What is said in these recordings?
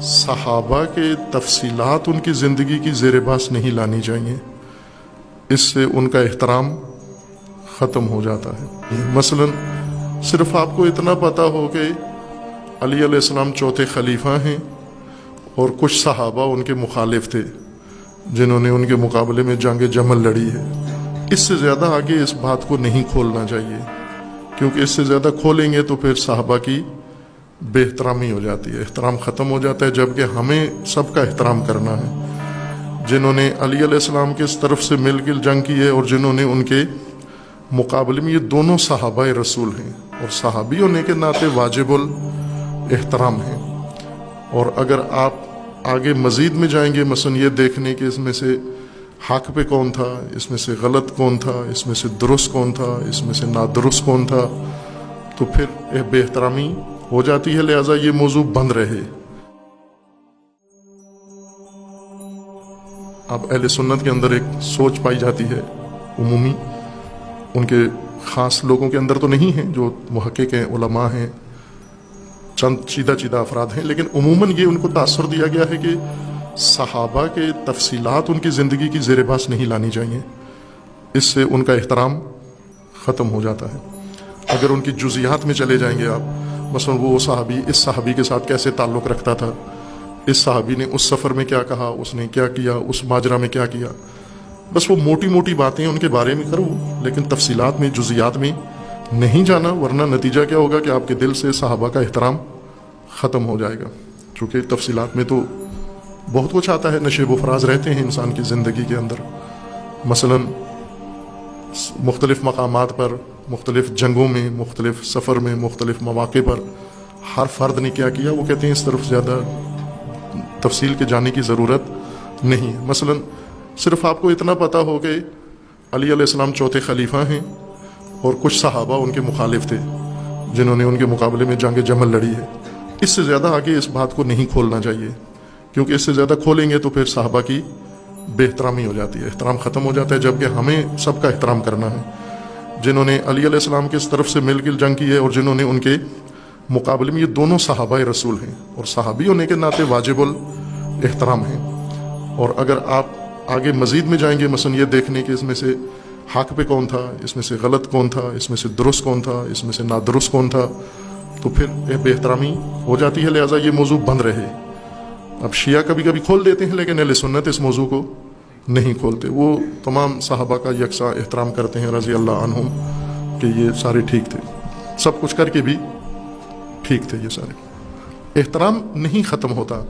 صحابہ کے تفصیلات ان کی زندگی کی زیر باس نہیں لانی چاہیے، اس سے ان کا احترام ختم ہو جاتا ہے۔ مثلا صرف آپ کو اتنا پتہ ہو کہ علی علیہ السلام چوتھے خلیفہ ہیں اور کچھ صحابہ ان کے مخالف تھے جنہوں نے ان کے مقابلے میں جنگ جمل لڑی ہے، اس سے زیادہ آگے اس بات کو نہیں کھولنا چاہیے، کیونکہ اس سے زیادہ کھولیں گے تو پھر صحابہ کی بے احترامی ہو جاتی ہے، احترام ختم ہو جاتا ہے، جبکہ ہمیں سب کا احترام کرنا ہے۔ جنہوں نے علی علیہ السلام کے اس طرف سے مل کے جنگ کی ہے اور جنہوں نے ان کے مقابلے میں، یہ دونوں صحابہ رسول ہیں اور صحابی ہونے کے ناطے واجب الاحترام ہیں۔ اور اگر آپ آگے مزید میں جائیں گے، مثلا یہ دیکھنے کہ اس میں سے حق پہ کون تھا، اس میں سے غلط کون تھا، اس میں سے درست کون تھا، اس میں سے نادرست کون تھا، تو پھر بے احترامی ہو جاتی ہے، لہٰذا یہ موضوع بند رہے۔ اب اہل سنت کے اندر ایک سوچ پائی جاتی ہے عمومی، ان کے خاص لوگوں کے اندر تو نہیں ہیں جو محقق ہیں، علماء ہیں، چند چیدہ افراد ہیں، لیکن عموماً یہ ان کو تاثر دیا گیا ہے کہ صحابہ کے تفصیلات ان کی زندگی کی زیر باس نہیں لانی چاہیے، اس سے ان کا احترام ختم ہو جاتا ہے۔ اگر ان کی جزیات میں چلے جائیں گے آپ، مثلا وہ صحابی اس صحابی کے ساتھ کیسے تعلق رکھتا تھا، اس صحابی نے اس سفر میں کیا کہا، اس نے کیا کیا، اس ماجرا میں کیا کیا، بس وہ موٹی موٹی باتیں ان کے بارے میں کرو، لیکن تفصیلات میں، جزیات میں نہیں جانا، ورنہ نتیجہ کیا ہوگا کہ آپ کے دل سے صحابہ کا احترام ختم ہو جائے گا، چونکہ تفصیلات میں تو بہت کچھ آتا ہے، نشیب و فراز رہتے ہیں انسان کی زندگی کے اندر۔ مثلا مختلف مقامات پر، مختلف جنگوں میں، مختلف سفر میں، مختلف مواقع پر ہر فرد نے کیا کیا، وہ کہتے ہیں اس طرف زیادہ تفصیل کے جانے کی ضرورت نہیں۔ مثلا صرف آپ کو اتنا پتہ ہو کہ علی علیہ السلام چوتھے خلیفہ ہیں اور کچھ صحابہ ان کے مخالف تھے جنہوں نے ان کے مقابلے میں جنگ جمل لڑی ہے، اس سے زیادہ آگے اس بات کو نہیں کھولنا چاہیے، کیونکہ اس سے زیادہ کھولیں گے تو پھر صحابہ کی بے احترامی ہو جاتی ہے، احترام ختم ہو جاتا ہے، جبکہ ہمیں سب کا احترام کرنا ہے۔ جنہوں نے علی علیہ السلام کے اس طرف سے مل کے جنگ کی ہے اور جنہوں نے ان کے مقابلے میں، یہ دونوں صحابہ رسول ہیں اور صحابی ہونے کے ناطے واجب الاحترام ہیں۔ اور اگر آپ آگے مزید میں جائیں گے، مثلا یہ دیکھنے کہ اس میں سے حق پہ کون تھا، اس میں سے غلط کون تھا، اس میں سے درست کون تھا، اس میں سے نادرست کون تھا، تو پھر بے احترامی ہو جاتی ہے، لہٰذا یہ موضوع بند رہے۔ اب شیعہ کبھی کبھی کھول دیتے ہیں، لیکن اہل سنت اس موضوع کو نہیں کھولتے، وہ تمام صحابہ کا یکساں احترام کرتے ہیں رضی اللہ عنہم، کہ یہ سارے ٹھیک تھے، سب کچھ کر کے بھی ٹھیک تھے یہ سارے۔ احترام نہیں ختم ہوتا،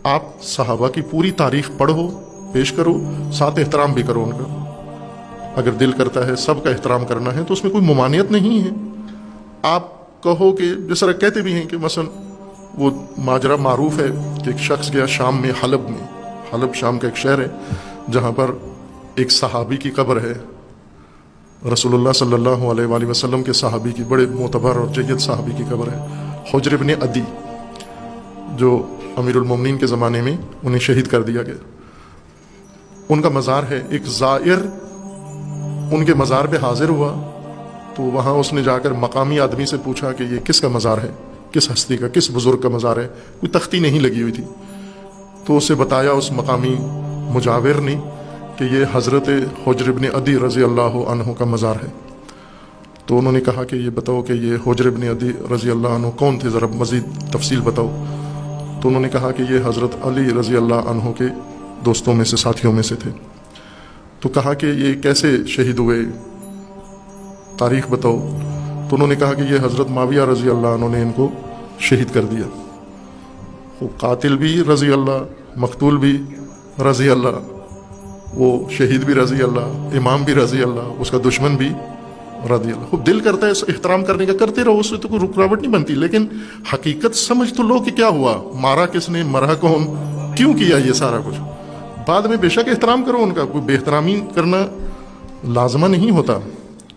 آپ صحابہ کی پوری تاریخ پڑھو، پیش کرو، ساتھ احترام بھی کرو ان کا۔ اگر دل کرتا ہے سب کا احترام کرنا ہے تو اس میں کوئی ممانعت نہیں ہے۔ آپ کہو کہ جس طرح کہتے بھی ہیں کہ مثلا وہ ماجرا معروف ہے کہ ایک شخص گیا شام میں، حلب میں، حلب شام کا ایک شہر ہے جہاں پر ایک صحابی کی قبر ہے، رسول اللہ صلی اللہ علیہ وآلہ وسلم کے صحابی کی، بڑے معتبر اور جید صحابی کی قبر ہے، حجر ابن عدی، جو امیر المومنین کے زمانے میں انہیں شہید کر دیا گیا۔ ان کا مزار ہے، ایک زائر ان کے مزار پہ حاضر ہوا تو وہاں اس نے جا کر مقامی آدمی سے پوچھا کہ یہ کس کا مزار ہے، کس ہستی کا، کس بزرگ کا مزار ہے، کوئی تختی نہیں لگی ہوئی تھی، تو اسے بتایا اس مقامی مجاور نے کہ یہ حضرت حجر ابن عدی رضی اللہ عنہ کا مزار ہے۔ تو انہوں نے کہا کہ یہ بتاؤ کہ یہ حجر ابن عدی رضی اللہ عنہ کون تھے، ذرا مزید تفصیل بتاؤ۔ تو انہوں نے کہا کہ یہ حضرت علی رضی اللہ عنہ کے دوستوں میں سے، ساتھیوں میں سے تھے۔ تو کہا کہ یہ کیسے شہید ہوئے، تاریخ بتاؤ۔ تو انہوں نے کہا کہ یہ حضرت معاویہ رضی اللہ عنہ نے ان کو شہید کر دیا۔ وہ قاتل بھی رضی اللہ، مقتول بھی رضی اللہ، وہ شہید بھی رضی اللہ، امام بھی رضی اللہ، اس کا دشمن بھی رضی اللہ خوب دل کرتا ہے احترام کرنے کا، کرتے رہو، اس سے تو کوئی رکاوٹ نہیں بنتی، لیکن حقیقت سمجھ تو لو کہ کیا ہوا، مارا کس نے، مرا کون، کیوں کیا یہ سارا کچھ. بعد میں بے شک احترام کرو ان کا، کوئی بے احترامی کرنا لازمہ نہیں ہوتا،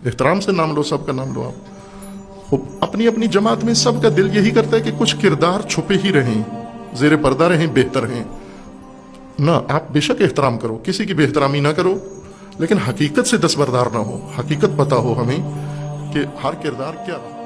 احترام سے نام لو، سب کا نام لو آپ. اپنی اپنی جماعت میں سب کا دل یہی کرتا ہے کہ کچھ کردار چھپے ہی رہیں، زیر پردہ رہیں، بہتر ہیں. نہ، آپ بے شک احترام کرو، کسی کی بے احترامی نہ کرو، لیکن حقیقت سے دستبردار نہ ہو، حقیقت پتہ ہو ہمیں کہ ہر کردار کیا رہا.